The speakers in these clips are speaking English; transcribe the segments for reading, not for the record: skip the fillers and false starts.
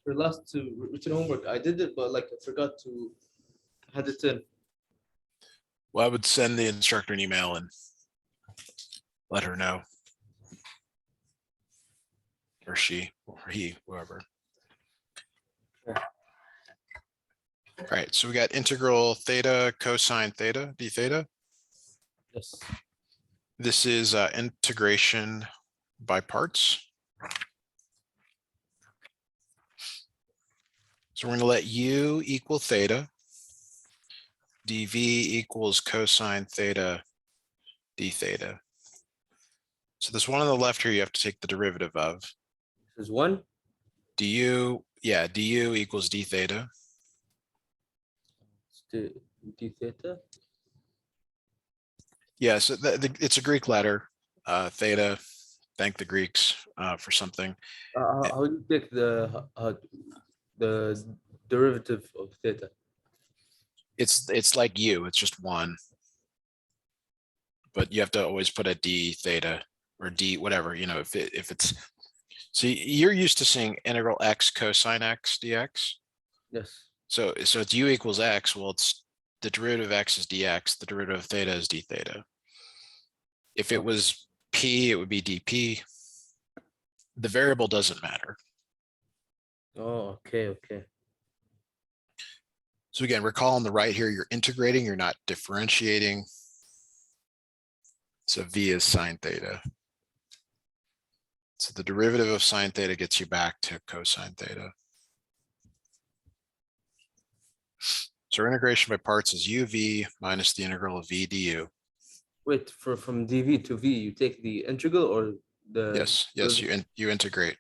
For last two written homework, I did it, but like I forgot to had it in. Well, I would send the instructor an email and let her know. Or she, or he, whoever. Okay. All right, so we got integral theta cosine theta d theta. Yes. This is integration by parts. So we're going to let u equal theta. dv equals cosine theta d theta. So this one on the left here, you have to take the derivative of. This is one. du, yeah, du equals d theta. It's the d theta. Yeah, so it's a Greek letter, theta. Thank the Greeks for something. How do you take the derivative of theta? It's like u, it's just one. But you have to always put a d theta or d whatever, you know, if it's, so you're used to seeing integral x cosine x dx. Yes. So it's u equals x. Well, it's the derivative of x is dx. The derivative of theta is d theta. If it was p, it would be dp. The variable doesn't matter. Oh, okay. So again, recall on the right here, you're integrating, you're not differentiating. So v is sine theta. So the derivative of sine theta gets you back to cosine theta. So our integration by parts is uv minus the integral of v du. Wait, from dv to v, you take the integral or the Yes, you integrate.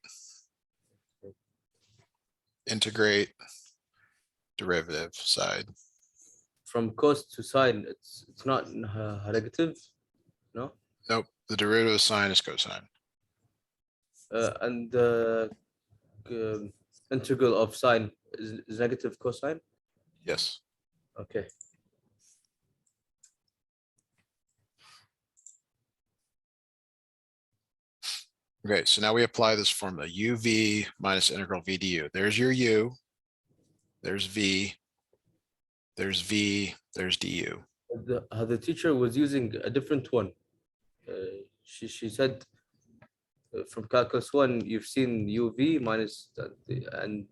Integrate derivative side. from cos to sine? It's not negative, no. Nope, the derivative of sine is cosine. And integral of sine is negative cosine. Yes. Okay. Okay, so now we apply this formula, uv minus integral v du. There's your u, there's v, there's v, there's du. The teacher was using a different one. She said from calculus 1 you've seen uv minus and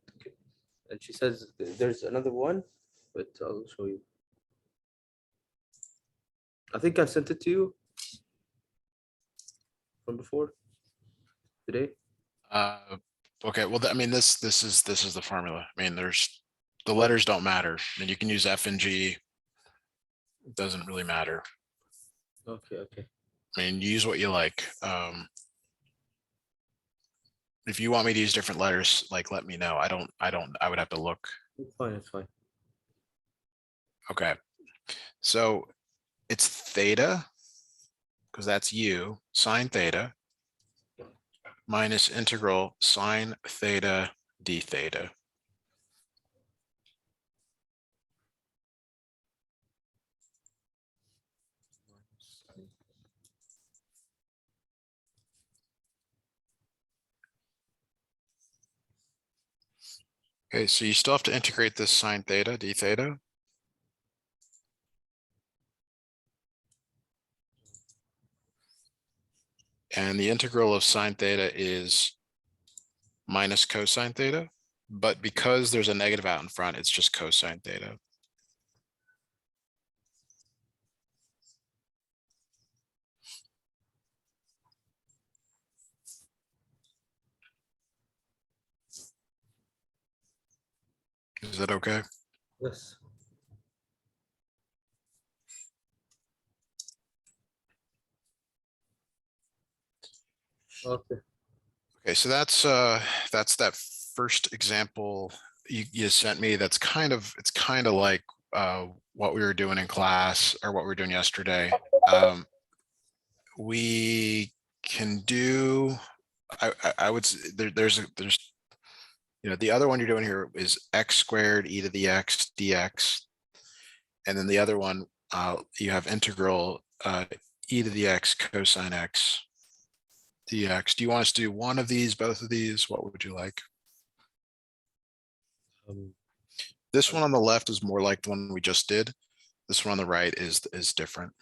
she says there's another one, but I'll show you. I think I sent it to you from before today. Okay, well, I mean, this is the formula. I mean, there's the letters don't matter. I mean, you can use F and G. It doesn't really matter. Okay. I mean, use what you like. If you want me to use different letters, like, let me know. I would have to look. It's fine. Okay. So it's theta, because that's u, sine theta, minus integral sine theta d theta. Okay, so you still have to integrate this sine theta d theta. And the integral of sine theta is minus cosine theta, but because there's a negative out in front, it's just cosine theta. Is that okay? Yes. Okay. Okay, so that's that first example you sent me. It's kind of like what we were doing in class or what we were doing yesterday. We can do, I would say there's you know, the other one you're doing here is x squared e to the x dx, and then the other one you have integral e to the x cosine x dx. Do you want us to do one of these, both of these? What would you like? This one on the left is more like the one we just did. This one on the right is different.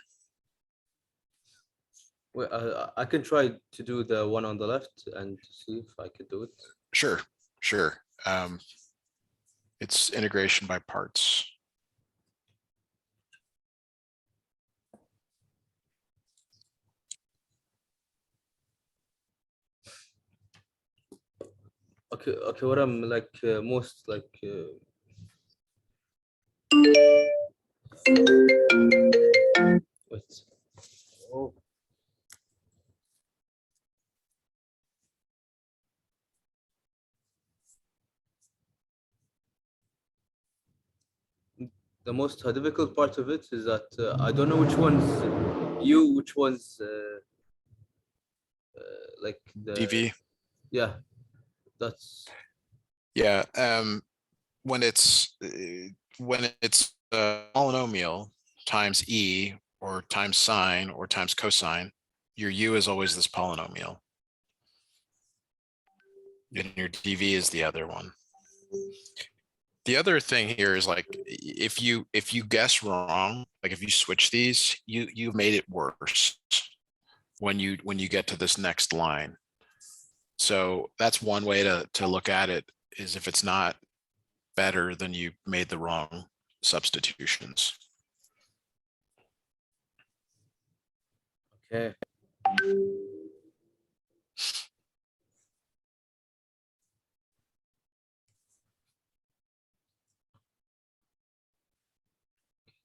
Well, I can try to do the one on the left and see if I can do it. Sure, sure. It's integration by parts. Okay, okay. What I'm like most like. Wait. Oh. The most difficult part of it is that I don't know which one's which one's like the DV. yeah. That's Yeah. When it's polynomial times e or times sine or times cosine, your u is always this polynomial. And your dv is the other one. The other thing here is like if you guess wrong, like if you switch these, you've made it worse when you get to this next line. So that's one way to look at it, is if it's not better, then you made the wrong substitutions. okay.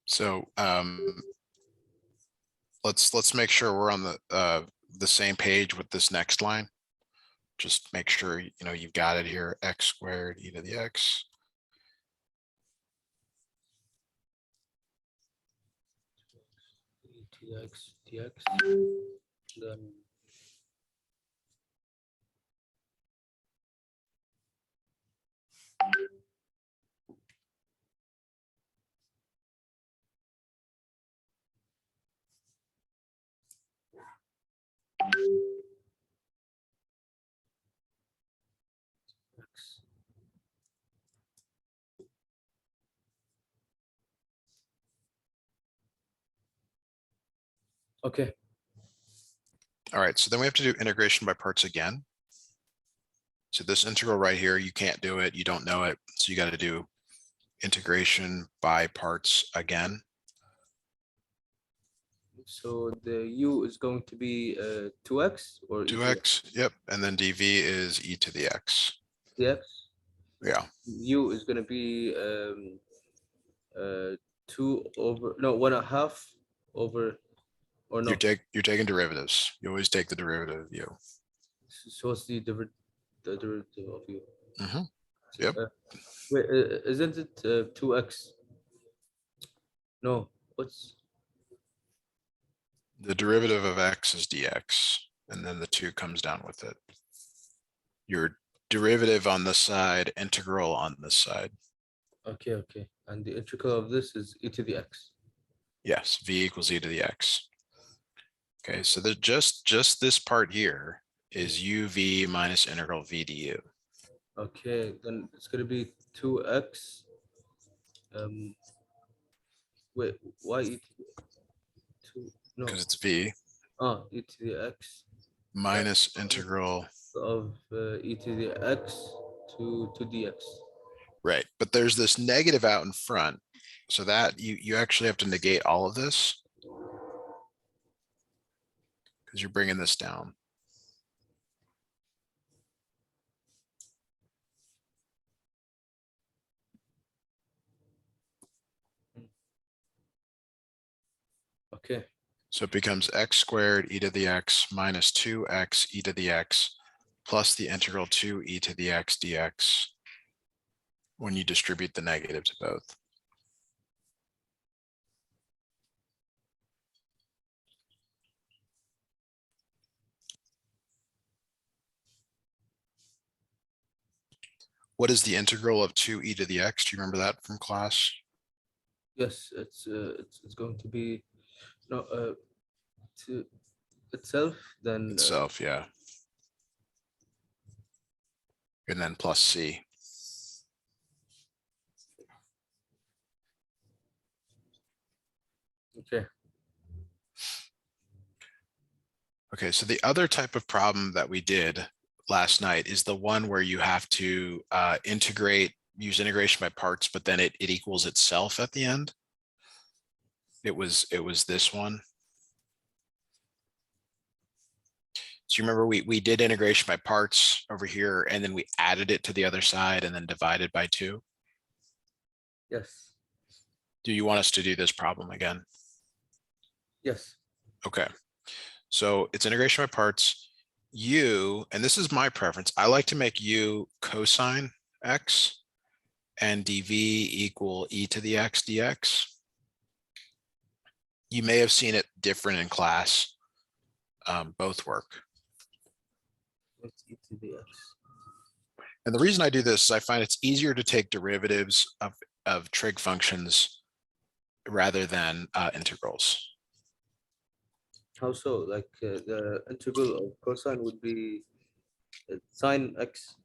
So let's make sure we're on the same page with this next line. Just make sure you've got it here. X squared e to the x. dx. Then x. Okay. All right, so then we have to do integration by parts again. So this integral right here, you can't do it, you don't know it, so you got to do integration by parts again. So the u is going to be 2x or 2x, yep, and then dv is e to the x. dx. Yeah, U is going to be 2 over, no, 1.5 over, or no. you're taking derivatives. You always take the derivative of u. So what's the derivative of u? Mhm. Yep. Wait, isn't it 2x? No, what's The derivative of x is dx, and then the 2 comes down with it. Your derivative on this side, integral on this side. okay, okay. And the integral of this is e to the x. Yes, v equals e to the x. Okay, so just this part here is uv minus integral v du. Okay, then it's going to be 2x. Wait, why e to the 2? No, Because it's v e to the x minus integral. of e to the x to dx. Right, but there's this negative out in front, so that you actually have to negate all of this because you're bringing this down. Okay. So it becomes x squared e to the x minus 2x e to the x plus the integral 2 e to the x dx when you distribute the negative to both. What is the integral of 2 e to the x? Do you remember that from class? Yes, it's going to be no to itself, then Itself, yeah. And then plus c. Okay. Okay, so the other type of problem that we did last night is the one where you have to use integration by parts, but then it equals itself at the end. It was this one. So you remember we did integration by parts over here, and then we added it to the other side and then divided by 2. Yes. Do you want us to do this problem again? Yes. Okay. So it's integration by parts. U, and this is my preference, I like to make U cosine x and dv equal e to the x dx. You may have seen it different in class. Both work. It's e to the x. And the reason I do this is I find it's easier to take derivatives of trig functions rather than integrals. How so? Like the integral of cosine would be sine x.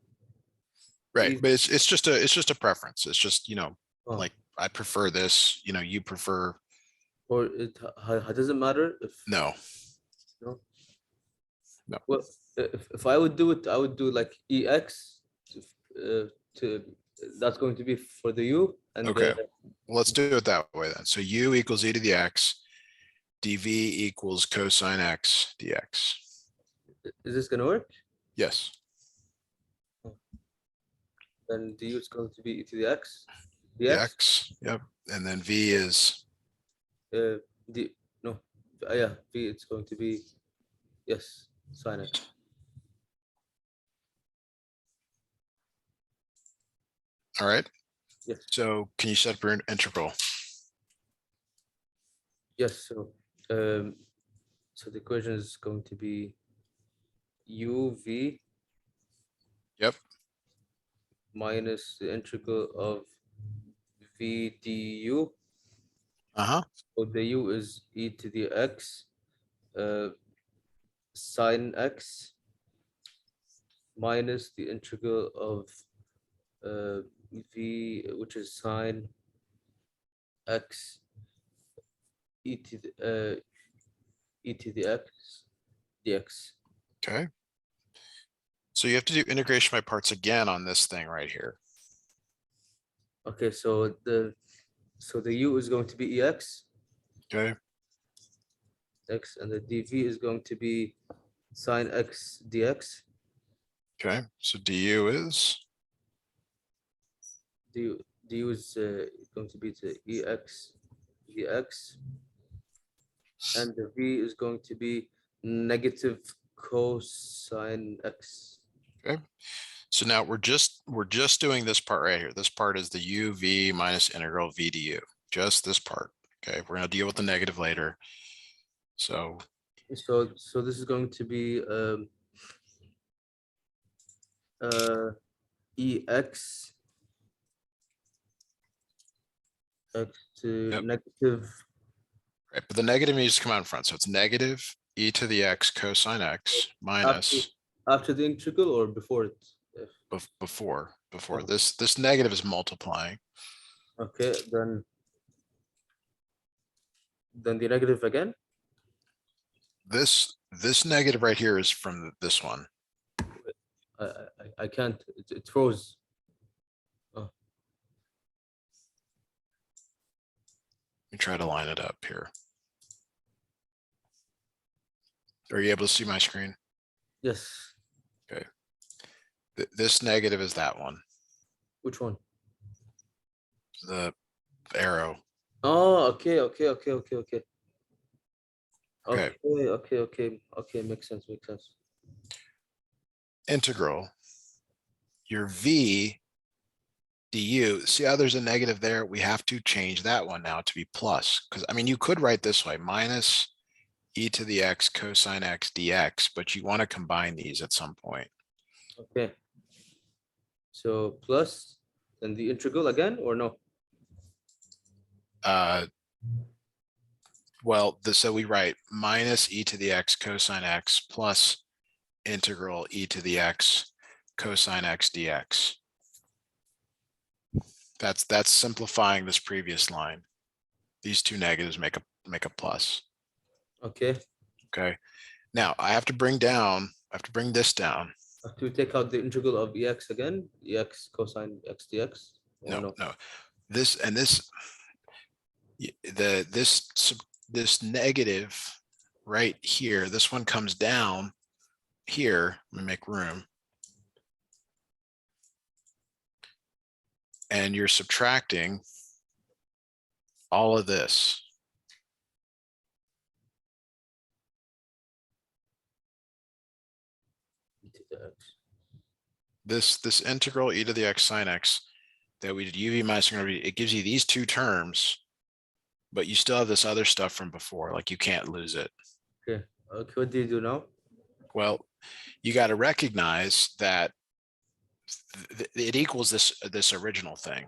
Right, Easy. but it's just a preference. It's just, Oh. like I prefer this, you prefer. Or it doesn't matter if No. no. No. Well, if I would do it, I would do like ex to that's going to be for the u and Okay, well, let's do it that way then. So u equals e to the x, dv equals cosine x dx. is this gonna work? Yes. Then du is going to be e to the x The dx. x, yep, and then v is D no, yeah, v it's going to be yes sine x. all right. Yes, So can you set up your integral? yes. So the equation is going to be uv Yep. minus the integral of v du. Uh-huh. So the u is e to the x sine x minus the integral of v, which is sine x e to the x dx. Okay. So you have to do integration by parts again on this thing right here. Okay, so the u is going to be ex Okay. x, and the dv is going to be sine x dx. Okay. So du is du is going to be to ex dx, and the v is going to be negative cosine x. okay. So now we're just doing this part right here. This part is the uv minus integral v du. Just this part. Okay. We're gonna deal with the negative later. So So this is going to be ex x to yep. negative. Right, but the negative needs to come out in front. So it's negative e to the x cosine x minus After the integral or before it? before Oh. this negative is multiplying. Okay, then the negative again. This negative right here is from this one. I can't. It froze. Let me try to line it up here. Are you able to see my screen? Yes. Okay. This negative is that one. Which one? The arrow. Oh, okay. Okay. Okay. Makes sense. Integral. Your v du. See how there's a negative there? We have to change that one now to be plus. Because I mean, you could write this way, minus e to the x cosine x dx, but you want to combine these at some point. Okay. So plus then the integral again or no? Well, so we write minus e to the x cosine x plus integral e to the x cosine x dx. That's simplifying this previous line. These two negatives make a plus. Okay. Okay. Now I have to bring this down. Have to take out the integral of ex again, ex cosine x dx, or No, no? no. This and this, this negative right here, this one comes down here. Let me make room. And you're subtracting all of this. E to the x. This integral e to the x sine x that we did uv minus, it gives you these two terms, but you still have this other stuff from before, like you can't lose it. Okay. Okay. What do you do now? Well, you got to recognize that it equals this original thing.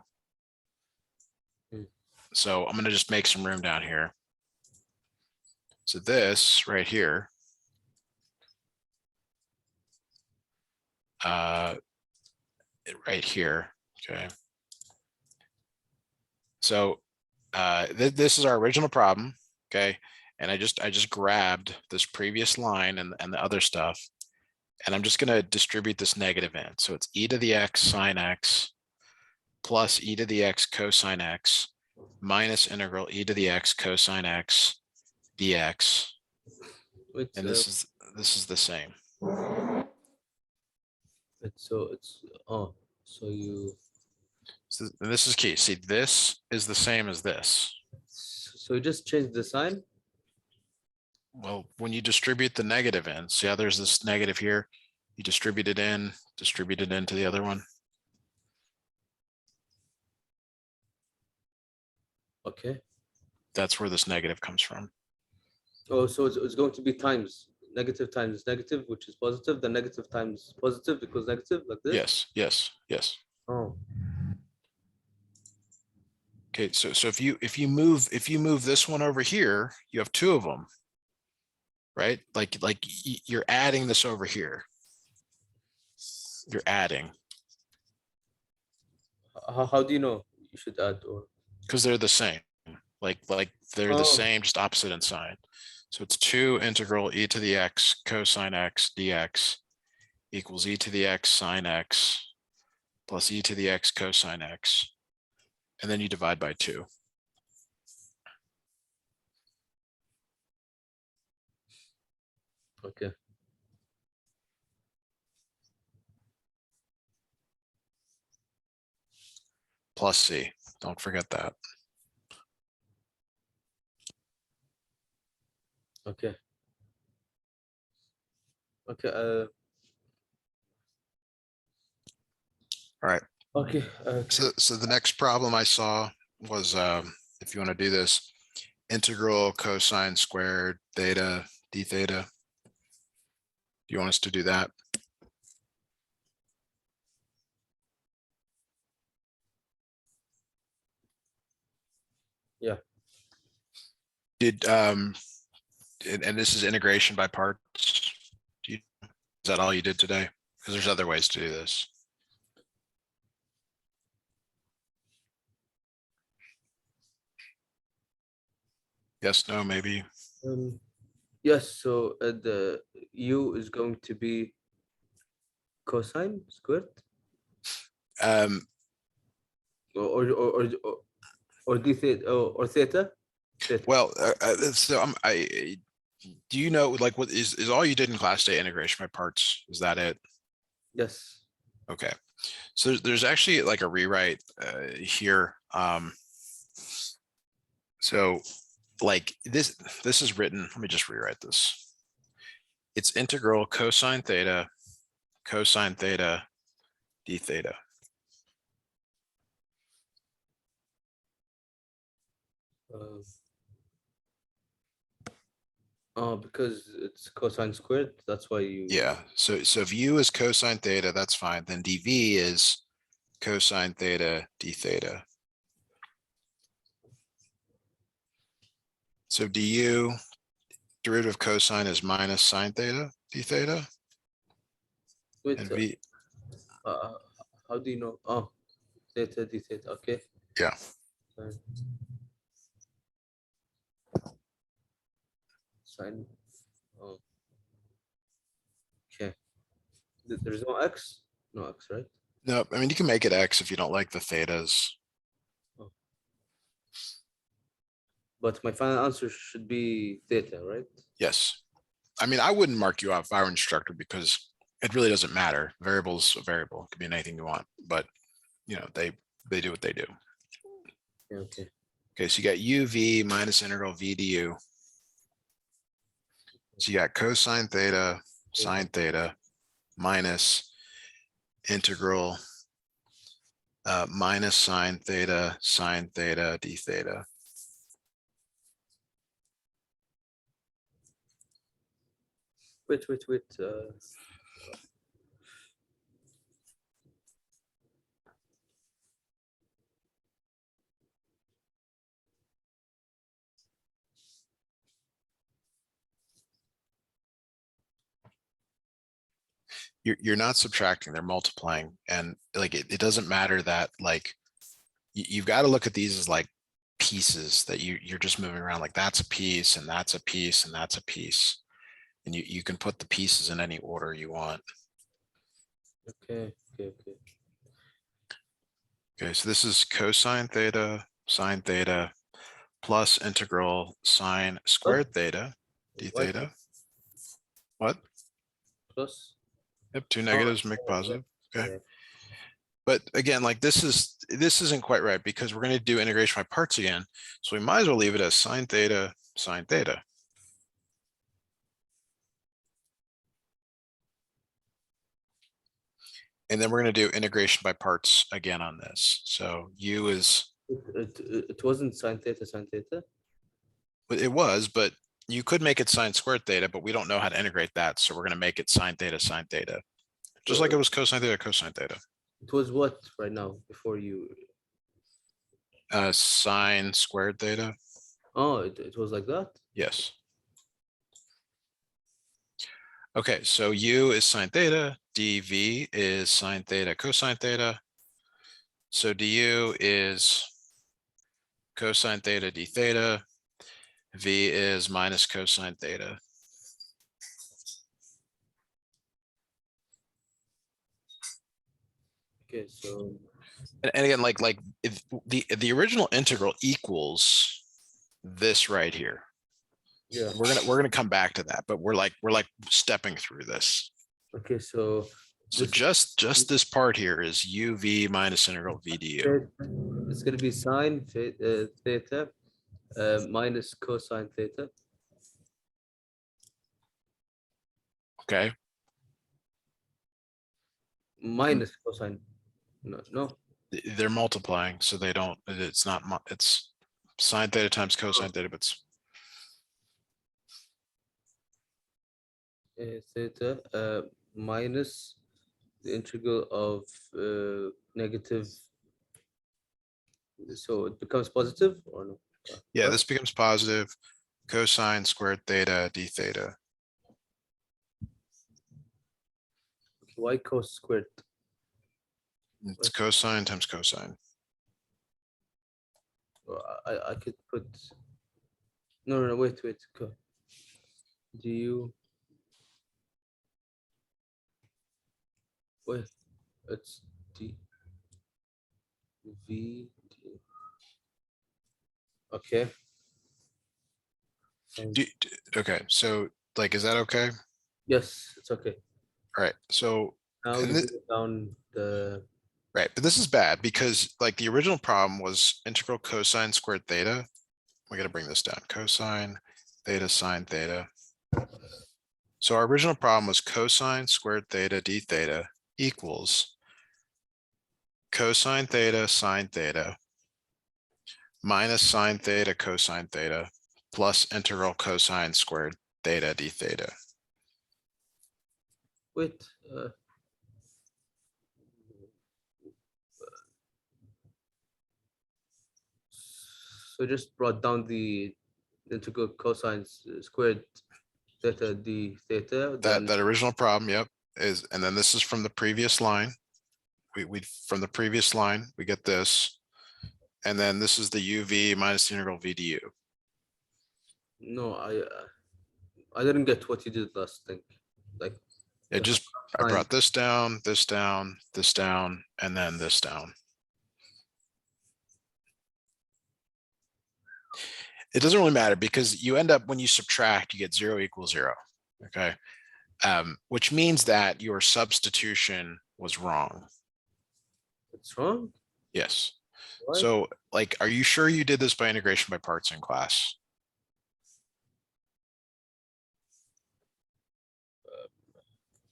So I'm going to just make some room down here. So this right here, right here. Okay. So this is our original problem. Okay. And I just grabbed this previous line and the other stuff, and I'm just going to distribute this negative in. So it's e to the x sine x plus e to the x cosine x minus integral e to the x cosine x dx. It's, And this is the same. it's so you So and this is key. See, this is the same as this. so you just change the sign. Well, when you distribute the negative in, see how there's this negative here, you distribute it into the other one. Okay. That's where this negative comes from. Oh, so it's going to be times negative times negative, which is positive. The negative times positive equals negative, like this. Yes, yes, yes. Oh, Okay, so if you move this one over here, you have two of them, right? Like you're adding this over here. You're adding how do you know you should add or? because they're the same. Like they're the same, just opposite in sign. So it's 2 integral e to the x cosine x dx equals e to the x sine x plus e to the x cosine x. And then you divide by 2. Okay. Plus c. Don't forget that. Okay. Okay. All right. Okay. So the next problem I saw was, if you want to do this, integral cosine squared theta d theta. Do you want us to do that? Yeah. Did and this is integration by parts. Is that all you did today? Because there's other ways to do this. Yes, no, maybe. Yes. So the u is going to be cosine squared Um, or or or, or, or d theta or theta. Theta. well, so do you know, like, what is all you did in class today integration by parts? Is that it? Yes. Okay. So there's actually like a rewrite here. So like this is written, let me just rewrite this. It's integral cosine theta d theta. Oh, because it's cosine squared. That's why you. Yeah. So if u is cosine theta, that's fine. Then dv is cosine theta d theta. So du, derivative cosine is minus sine theta d theta. Wait. And v, How do you know? Oh, theta d theta. Okay. yeah. Fine. Sine. Oh, okay. There's no x? No x, right? No, I mean, you can make it X if you don't like the thetas. Oh. But my final answer should be theta, right? Yes. I mean, I wouldn't mark you off if I were an instructor because it really doesn't matter. Variable's a variable. It could be anything you want, but you know, they do what they do. Yeah, okay. Okay, so you got UV minus integral V du. So you got cosine theta, sine theta, minus integral minus sine theta d theta. Wait. You're not subtracting, they're multiplying. And like, it doesn't matter that like, you've got to look at these as like pieces that you're just moving around. Like that's a piece and that's a piece and that's a piece. And you can put the pieces in any order you want. Okay. Okay, so this is cosine theta, sine theta, plus integral sine squared theta, d Why theta. What? plus? Yep, two Oh, negatives make positive. Okay. yeah. But again, like this isn't quite right because we're going to do integration by parts again. So we might as well leave it as sine theta, sine theta. And then we're going to do integration by parts again on this. So u is, It wasn't sine theta, it was, but you could make it sine squared theta, but we don't know how to integrate that. So we're going to make it sine theta, just like it was cosine theta, cosine theta. It was what right now before you? Sine squared theta. Oh, it was like that? Yes. Okay, so u is sine theta, dv is sine theta, cosine theta. So du is cosine theta d theta. V is minus cosine theta. Okay, so And again, like if the original integral equals this right here. yeah. We're gonna come back to that, but we're like stepping through this. Okay, so So just this part here is uv minus integral v du. it's gonna be sine theta minus cosine theta. Okay. Minus cosine. No. They're multiplying, so they don't, it's not, it's sine theta times cosine theta, but it's Theta minus the integral of negative. So it becomes positive or no? yeah, What? this becomes positive cosine squared theta d theta. Why cos squared? It's cosine times cosine. Or I could put. No, wait. Go. Du. Wait, it's d v d. Okay. Okay, so like, is that okay? Yes, it's okay. All right, so Now and you put down the. right, but this is bad because like the original problem was integral cosine squared theta. We got to bring this down, cosine theta sine theta. So our original problem was cosine squared theta d theta equals cosine theta sine theta minus sine theta cosine theta plus integral cosine squared theta d theta. Wait. So just brought down the integral cosine squared theta d theta. Then That original problem, yep, is, and then this is from the previous line. We from the previous line, we get this. And then this is the uv minus the integral v du. no, I didn't get what you did last thing. Like It just, I fine. brought this down, this down, this down, and then this down. It doesn't really matter because you end up, when you subtract, you get 0 equals 0. Okay. Which means that your substitution was wrong. It's wrong. Yes. Why? So like, are you sure you did this by integration by parts in class?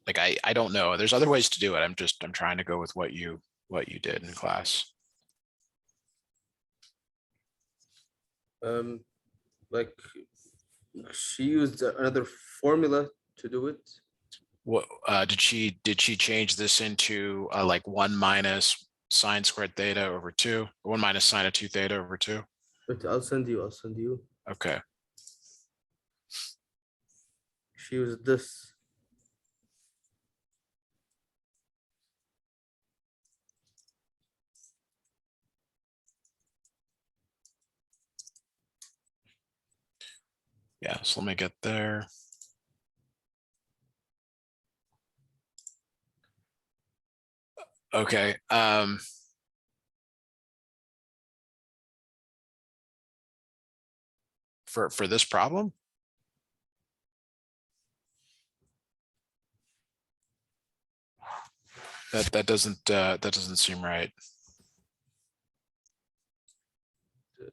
Like, I don't know. There's other ways to do it. I'm trying to go with what you did in class. Like she used another formula to do it. What did she change this into like 1 minus sine squared theta over 2, 1 minus sine of 2 theta over 2? But I'll send you. Okay. She used this. Yeah, so let me get there. Okay. For this problem, that doesn't seem right.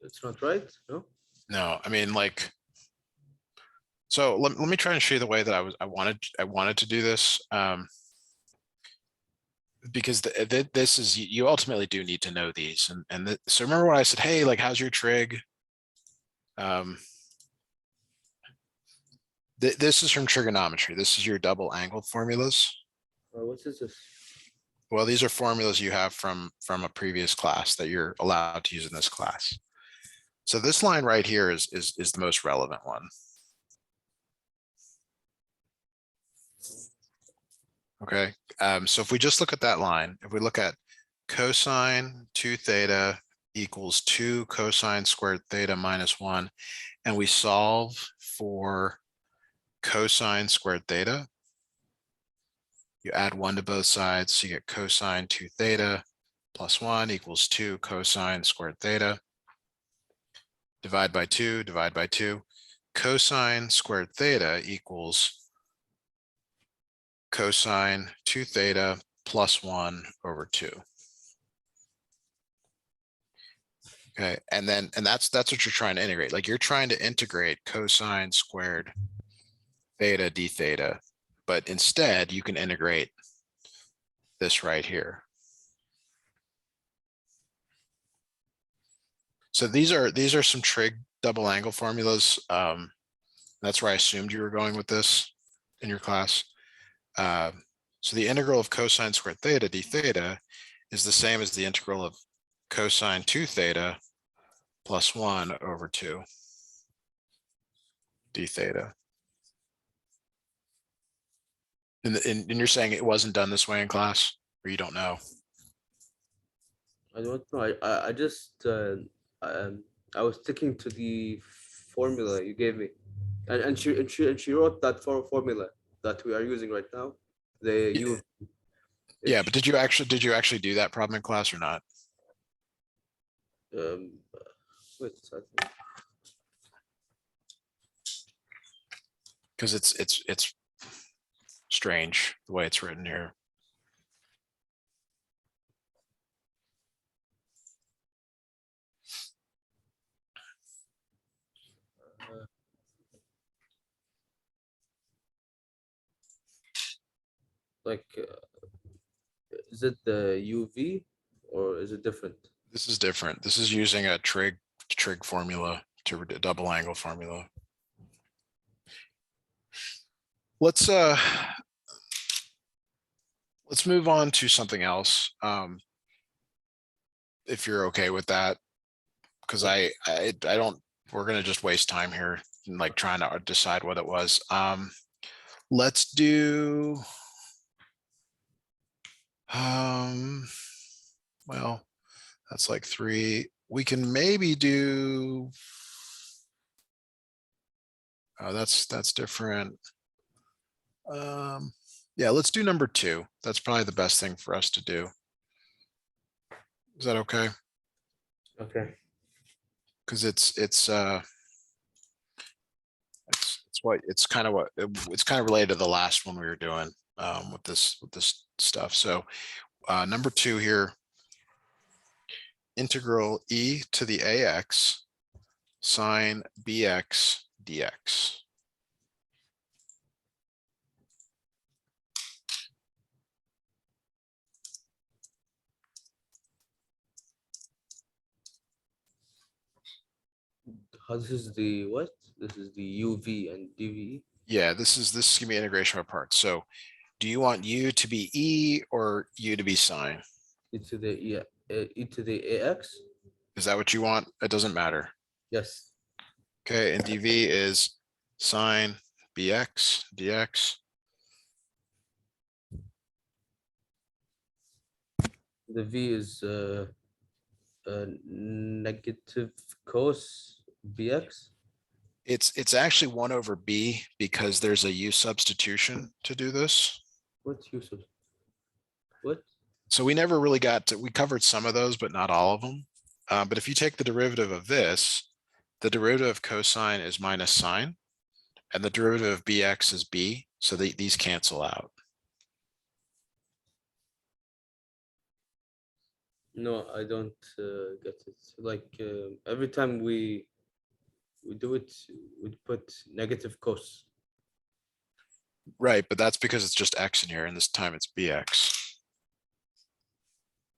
It's not right. No. No, I mean, like, so let me try and show you the way that I wanted to do this. Because this is, you ultimately do need to know these, and so remember when I said, hey, like, how's your trig? This is from trigonometry. This is your double angle formulas. What is this? Well, these are formulas you have from a previous class that you're allowed to use in this class. So this line right here is the most relevant one. Okay, so if we just look at that line, if we look at cosine 2 theta equals 2 cosine squared theta minus 1, and we solve for cosine squared theta, you add 1 to both sides, so you get cosine 2 theta plus 1 equals 2 cosine squared theta. Divide by 2, divide by 2. Cosine squared theta equals cosine 2 theta plus 1 over 2. Okay, and that's what you're trying to integrate. Like, you're trying to integrate cosine squared theta d theta, but instead you can integrate this right here. So these are some trig double angle formulas. That's where I assumed you were going with this in your class. So the integral of cosine squared theta d theta is the same as the integral of cosine 2 theta plus 1 over 2 d theta. And you're saying it wasn't done this way in class, or you don't know? I don't know. I just I was sticking to the formula you gave me, and she wrote that formula that we are using right now. Yeah, but did you actually do that problem in class or not? Wait a second. Because it's strange the way it's written here. Like, is it the UV or is it different? This is different. This is using a trig formula to a double angle formula. Let's move on to something else. If you're okay with that, because I don't, we're gonna just waste time here, like trying to decide what it was. Let's do, well, that's like 3. We can maybe do, Oh, that's different. Yeah, let's do number 2. That's probably the best thing for us to do. Is that okay? Okay. Because it's what it's kind of related to the last one we were doing with this stuff. So number 2 here, integral e to the ax sine bx dx. How this is the what? This is the UV and DV. Yeah, this is gonna be integration of parts. So do you want u to be e or u to be sine? E to the e to the AX. Is that what you want? It doesn't matter. Yes. Okay, and dv is sine bx dx. The V is negative cos BX. It's actually 1 over b because there's a u substitution to do this. What use of what? So we never really we covered some of those, but not all of them. But if you take the derivative of this, the derivative of cosine is minus sine, and the derivative of bx is b. So these cancel out. No, I don't get it. Like every time we do it, we put negative cos. Right, but that's because it's just x in here, and this time it's bx.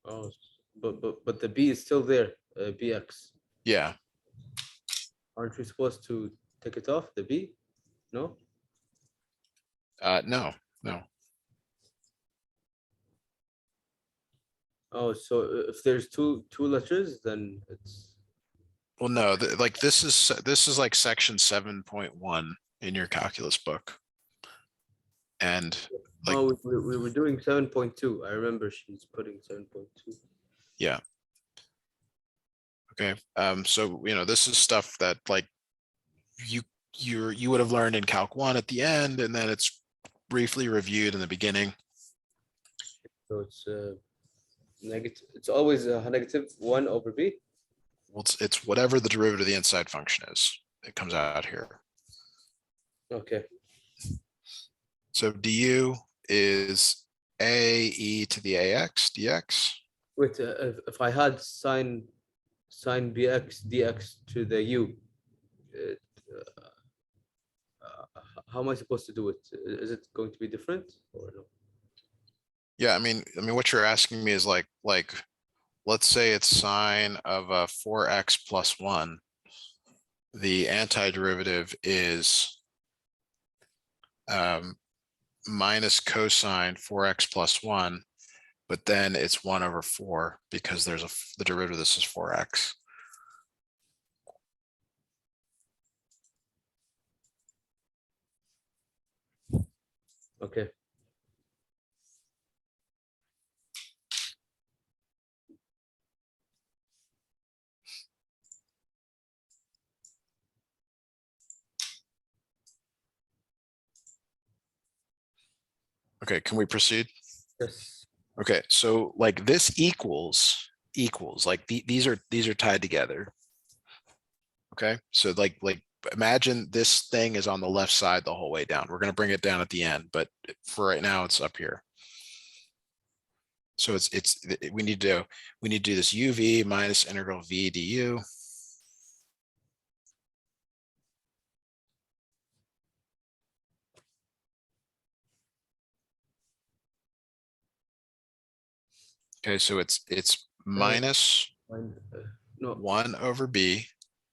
Oh, but the B is still there. BX. Yeah, Aren't we supposed to take it off the B? No. no. Oh, so if there's two letters, then it's Well, no, like this is like section 7.1 in your calculus book. And like, oh we were doing 7.2. I remember she's putting 7.2. yeah. Okay. So this is stuff that like you would have learned in Calc 1 at the end, and then it's briefly reviewed in the beginning. So it's negative. It's always a negative 1 over B. Well, it's whatever the derivative of the inside function is. It comes out here. Okay. So du is a e to the ax dx. Wait, if I had sine BX dx to the U, how am I supposed to do it? Is it going to be different or no? Yeah, I mean, what you're asking me is like, let's say it's sine of a 4x plus 1. The antiderivative is minus cosine 4x plus 1, but then it's 1 over 4 because there's the derivative of this is 4x. Okay. Okay, can we proceed? Yes. Okay, so like this equals like these are tied together. Okay, so like imagine this thing is on the left side the whole way down. We're going to bring it down at the end, but for right now it's up here. So we need to do this uv minus integral v du. Okay, so it's minus No, 1 over b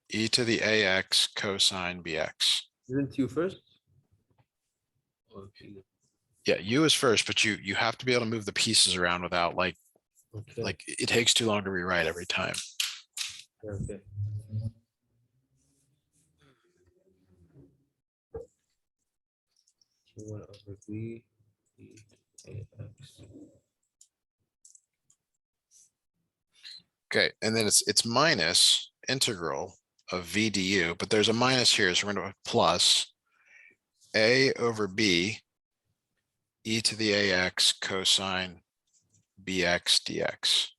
e to the ax cosine bx. isn't you first? Okay. Yeah, u is first, but you have to be able to move the pieces around without like it takes too long to rewrite every time. Okay. Q1 over B, AX. Okay, and then it's minus integral of v du, but there's a minus here, so we're going to put plus A over B e to the ax cosine bx dx.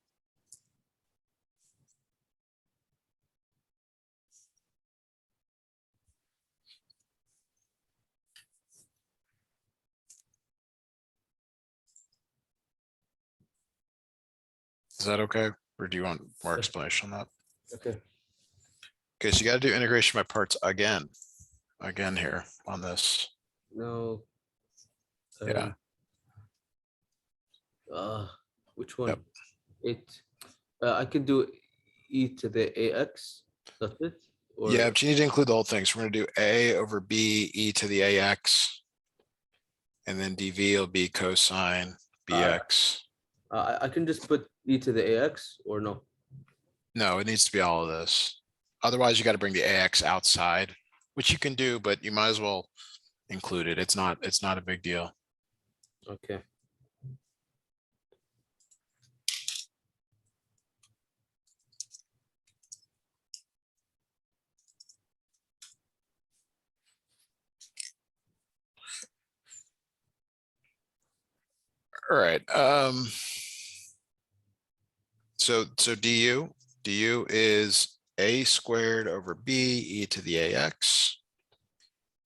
Is that okay? Or do you want more explanation on that? Okay. Okay, so you got to do integration by parts again here on this. Now, Yeah. which one? Yep. 8. I could do e to the ax. That's it. Or Yeah, but you need to include the whole thing. So we're going to do a over b e to the ax, and then dv will be cosine bx. I can just put e to the ax or no. No, it needs to be all of this. Otherwise, you got to bring the ax outside, which you can do, but you might as well include it. It's not a big deal. Okay. All right. So du is a squared over b e to the ax,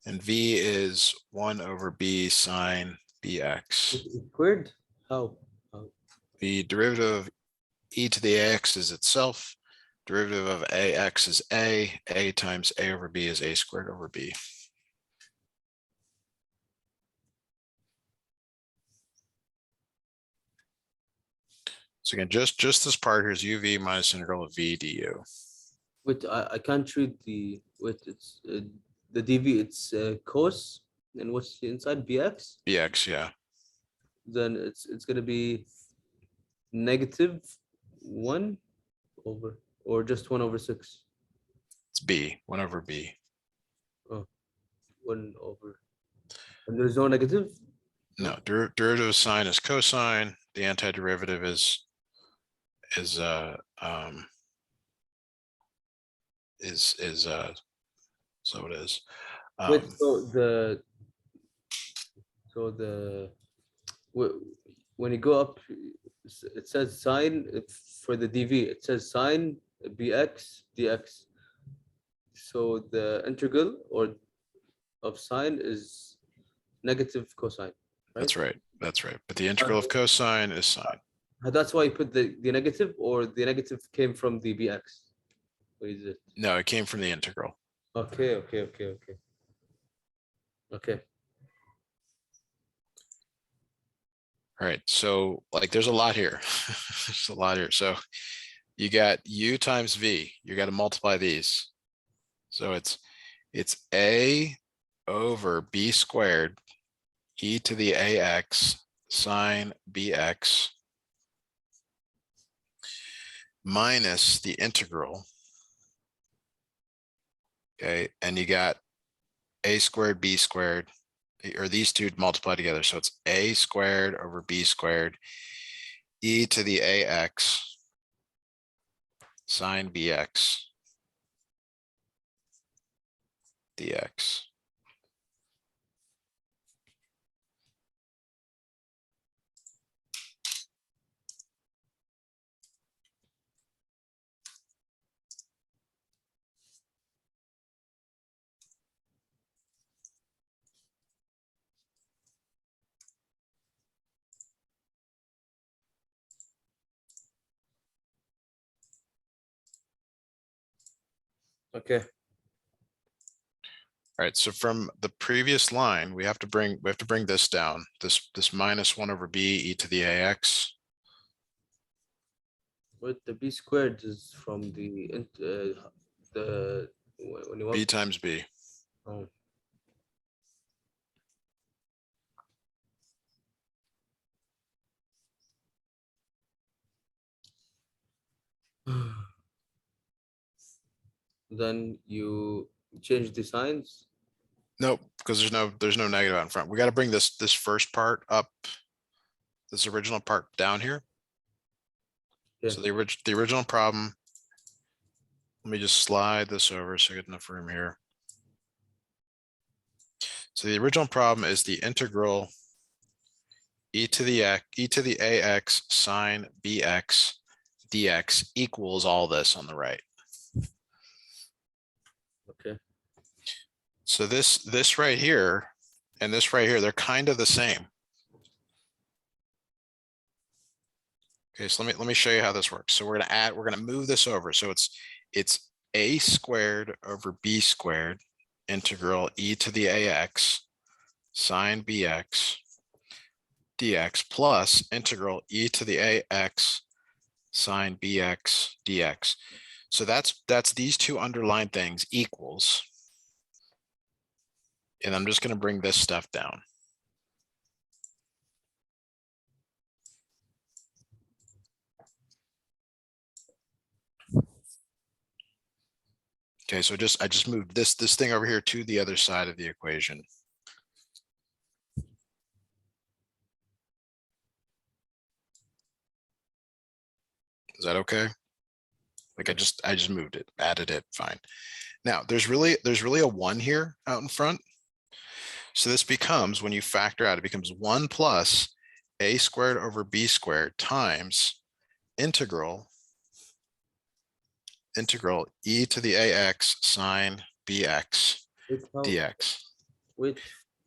and v is 1 over b sine bx. Squared? How? The derivative of e to the ax is itself. Derivative of ax is a times a over b is a squared over b. So again, just this part here is uv minus integral of v du. Wait, I can't read the wait. It's the dv. It's cos, and what's inside bx? Bx, yeah. Then it's gonna be -1 over or just 1/6. It's b, 1 over b. Oh, 1 over. And there's no negative. No, derivative of sine is cosine. The antiderivative is so it is. Wait. When you go up, it says sine for the dv. It says sine bx dx. So the integral or of sine is negative cosine, right? That's right. That's right. But the integral of cosine is sine. That's why you put the negative, or the negative came from the bx. What is it? No, it came from the integral. Okay. All right. So like there's a lot here. There's a lot here. So you got u times v. You got to multiply these. So it's a over b squared e to the ax sine bx minus the integral. Okay, and you got a squared b squared, or these two multiply together. So it's a squared over b squared e to the ax sine bx dx. Okay. All right, so from the previous line, we have to bring this down. This minus 1 over b e to the ax. But the b squared is from the when you B want. times b. Oh. Then you change the signs. Nope, because there's no negative out in front. We got to bring this first part up, this original part down here. Yeah. So the original problem. Let me just slide this over so I get enough room here. So the original problem is the integral e to the ax sine bx dx equals all this on the right. Okay. So this right here and this right here, they're kind of the same. Okay, so let me show you how this works. So we're gonna move this over. So it's a squared over b squared integral e to the ax sine bx dx plus integral e to the ax sine bx dx. So that's these two underlined things equals. And I'm just going to bring this stuff down. Okay, so I just moved this thing over here to the other side of the equation. Is that okay? Like I just moved it, added it, fine. Now there's really a 1 here out in front. So this becomes, when you factor out, it becomes 1 plus a squared over b squared times integral e to the ax sine bx Wait, how? dx. Wait,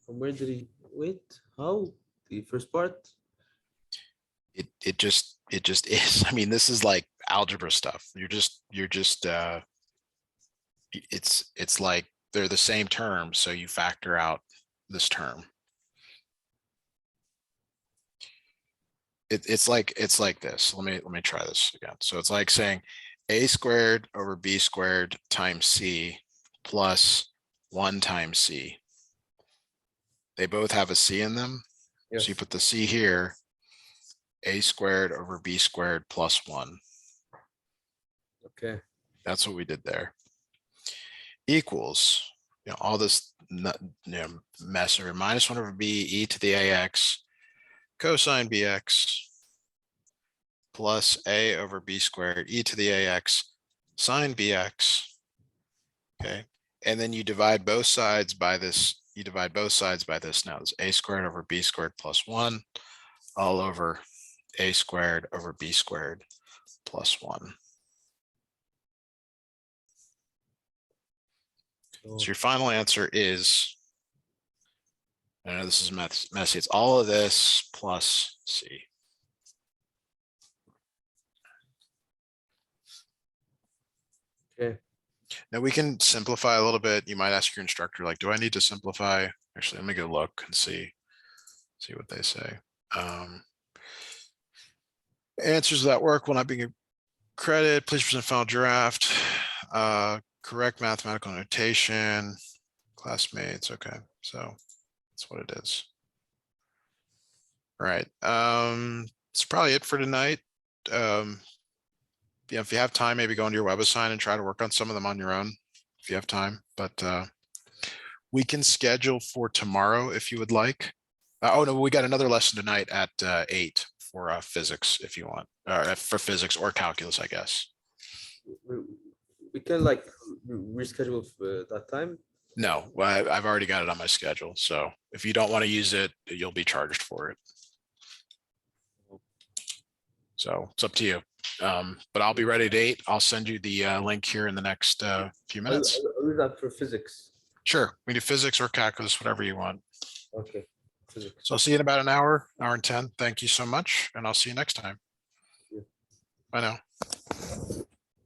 from where did he? Wait, how? The first part? It just is. I mean, this is like algebra stuff. It's like they're the same terms, so you factor out this term. It's like this. Let me try this again. So it's like saying a squared over b squared times c plus 1 times c. They both have a c in them. Yes. So you put the c here, a squared over b squared plus 1. Okay. That's what we did there. Equals, all this mess over minus 1 over b e to the ax cosine bx plus a over b squared e to the ax sine bx. Okay, and then you divide both sides by this. You divide both sides by this. Now it's a squared over b squared plus 1 all over a squared over b squared plus 1. So your final answer is, I know this is messy, it's all of this plus c. Okay. Now we can simplify a little bit. You might ask your instructor, like, do I need to simplify? Actually, let me go look and see what they say. Answers to that work will not be credited. Please present final draft. Correct mathematical notation. Classmates. Okay, so that's what it is. All right. It's probably it for tonight. If you have time, maybe go into your WebAssign and try to work on some of them on your own if you have time. But we can schedule for tomorrow if you would like. Oh no, we got another lesson tonight at 8 for physics if you want, for physics or calculus, I guess. We can like reschedule that time. No, I've already got it on my schedule. So if you don't want to use it, you'll be charged for it. So it's up to you. But I'll be ready at 8. I'll send you the link here in the next few minutes. I'll do that for physics. Sure. We do physics or calculus, whatever you want. Okay. Physics. So I'll see you in about an hour and 10. Thank you so much. And I'll see you next time. Yeah. Bye now.